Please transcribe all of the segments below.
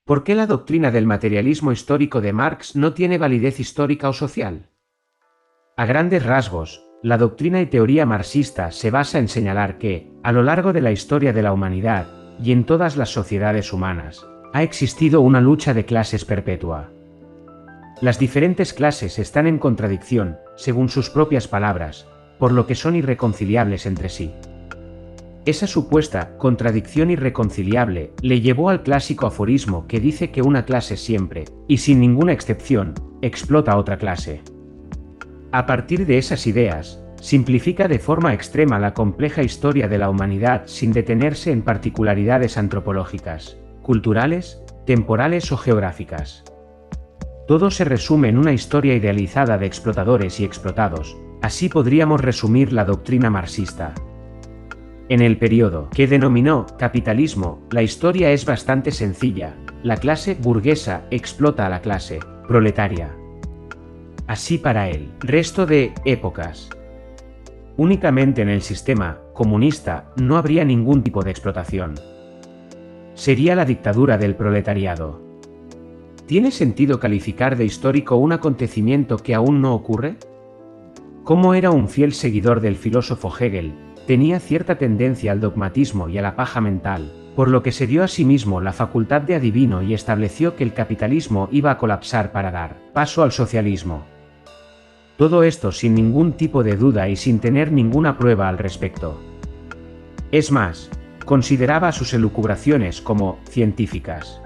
¿Por qué la doctrina del materialismo histórico de Marx no tiene validez histórica o social? A grandes rasgos, la doctrina y teoría marxista se basa en señalar que, a lo largo de la historia de la humanidad, y en todas las sociedades humanas, ha existido una lucha de clases perpetua. Las diferentes clases están en contradicción, según sus propias palabras, por lo que son irreconciliables entre sí. Esa supuesta contradicción irreconciliable le llevó al clásico aforismo que dice que una clase siempre, y sin ninguna excepción, explota a otra clase. A partir de esas ideas, simplifica de forma extrema la compleja historia de la humanidad sin detenerse en particularidades antropológicas, culturales, temporales o geográficas. Todo se resume en una historia idealizada de explotadores y explotados, así podríamos resumir la doctrina marxista. En el periodo que denominó capitalismo, la historia es bastante sencilla: la clase burguesa explota a la clase proletaria. Así para el resto de épocas. Únicamente en el sistema comunista no habría ningún tipo de explotación. Sería la dictadura del proletariado. ¿Tiene sentido calificar de histórico un acontecimiento que aún no ocurre? Como era un fiel seguidor del filósofo Hegel, tenía cierta tendencia al dogmatismo y a la paja mental, por lo que se dio a sí mismo la facultad de adivino y estableció que el capitalismo iba a colapsar para dar paso al socialismo. Todo esto sin ningún tipo de duda y sin tener ninguna prueba al respecto. Es más, consideraba sus elucubraciones como científicas.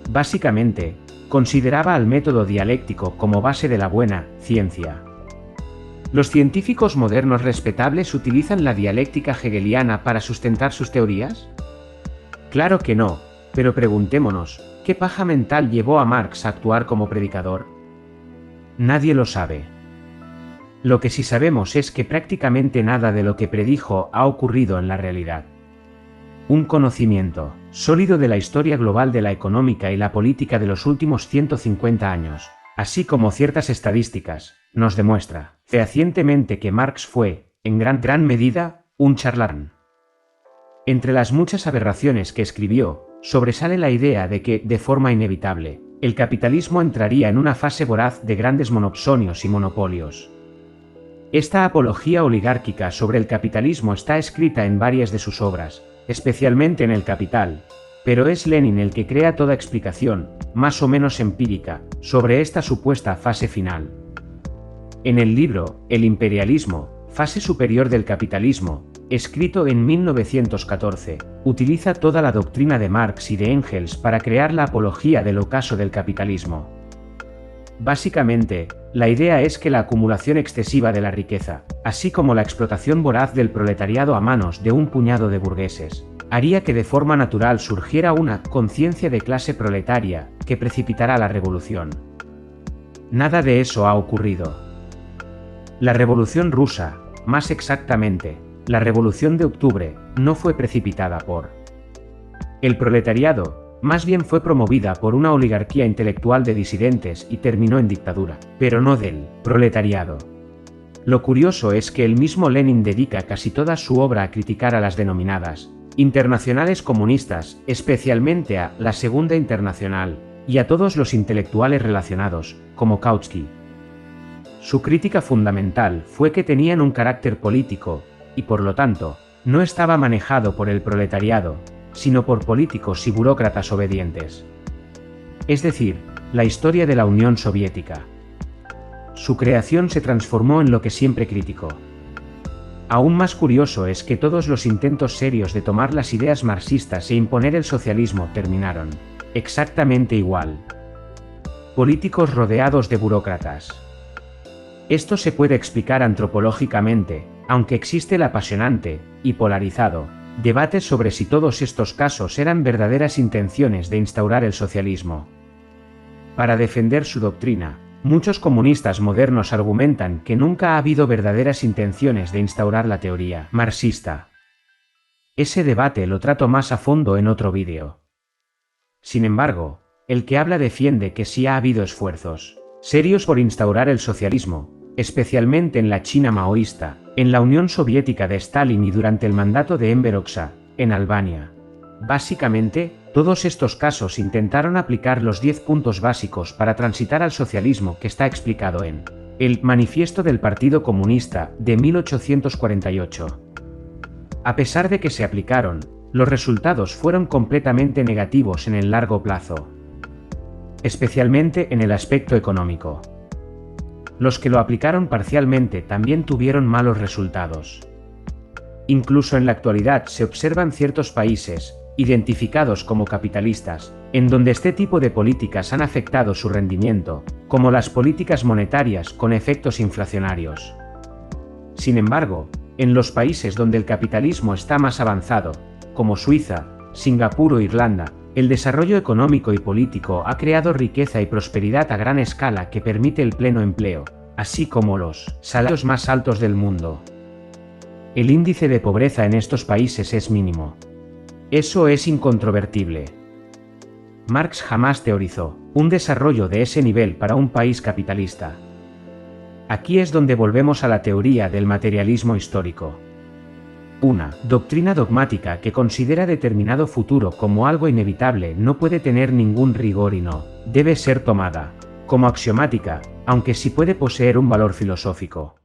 Básicamente, consideraba al método dialéctico como base de la buena ciencia. ¿Los científicos modernos respetables utilizan la dialéctica hegeliana para sustentar sus teorías? Claro que no, pero preguntémonos, ¿qué paja mental llevó a Marx a actuar como predicador? Nadie lo sabe. Lo que sí sabemos es que prácticamente nada de lo que predijo ha ocurrido en la realidad. Un conocimiento sólido de la historia global de la económica y la política de los últimos 150 años, así como ciertas estadísticas, nos demuestra fehacientemente que Marx fue, en gran medida, un charlatán. Entre las muchas aberraciones que escribió, sobresale la idea de que, de forma inevitable, el capitalismo entraría en una fase voraz de grandes monopsonios y monopolios. Esta apología oligárquica sobre el capitalismo está escrita en varias de sus obras, especialmente en El Capital, pero es Lenin el que crea toda explicación, más o menos empírica, sobre esta supuesta fase final. En el libro, El imperialismo, fase superior del capitalismo, escrito en 1914, utiliza toda la doctrina de Marx y de Engels para crear la apología del ocaso del capitalismo. Básicamente, la idea es que la acumulación excesiva de la riqueza, así como la explotación voraz del proletariado a manos de un puñado de burgueses, haría que de forma natural surgiera una conciencia de clase proletaria que precipitará la revolución. Nada de eso ha ocurrido. La Revolución Rusa, más exactamente, la Revolución de Octubre, no fue precipitada por el proletariado, más bien fue promovida por una oligarquía intelectual de disidentes y terminó en dictadura, pero no del proletariado. Lo curioso es que el mismo Lenin dedica casi toda su obra a criticar a las denominadas internacionales comunistas, especialmente a la Segunda Internacional, y a todos los intelectuales relacionados, como Kautsky. Su crítica fundamental fue que tenían un carácter político, y por lo tanto, no estaba manejado por el proletariado, sino por políticos y burócratas obedientes. Es decir, la historia de la Unión Soviética. Su creación se transformó en lo que siempre criticó. Aún más curioso es que todos los intentos serios de tomar las ideas marxistas e imponer el socialismo terminaron exactamente igual. Políticos rodeados de burócratas. Esto se puede explicar antropológicamente, aunque existe el apasionante, y polarizado, debate sobre si todos estos casos eran verdaderas intenciones de instaurar el socialismo. Para defender su doctrina, muchos comunistas modernos argumentan que nunca ha habido verdaderas intenciones de instaurar la teoría marxista. Ese debate lo trato más a fondo en otro vídeo. Sin embargo, el que habla defiende que sí ha habido esfuerzos serios por instaurar el socialismo, especialmente en la China maoísta, en la Unión Soviética de Stalin y durante el mandato de Enver Hoxha, en Albania. Básicamente, Todos estos casos intentaron aplicar los 10 puntos básicos para transitar al socialismo que está explicado en el Manifiesto del Partido Comunista de 1848. A pesar de que se aplicaron, los resultados fueron completamente negativos en el largo plazo, especialmente en el aspecto económico. Los que lo aplicaron parcialmente también tuvieron malos resultados. Incluso en la actualidad se observan ciertos países, identificados como capitalistas, en donde este tipo de políticas han afectado su rendimiento, como las políticas monetarias con efectos inflacionarios. Sin embargo, en los países donde el capitalismo está más avanzado, como Suiza, Singapur o Irlanda, el desarrollo económico y político ha creado riqueza y prosperidad a gran escala que permite el pleno empleo, así como los salarios más altos del mundo. El índice de pobreza en estos países es mínimo. Eso es incontrovertible. Marx jamás teorizó un desarrollo de ese nivel para un país capitalista. Aquí es donde volvemos a la teoría del materialismo histórico. Una doctrina dogmática que considera determinado futuro como algo inevitable no puede tener ningún rigor y no debe ser tomada como axiomática, aunque sí puede poseer un valor filosófico.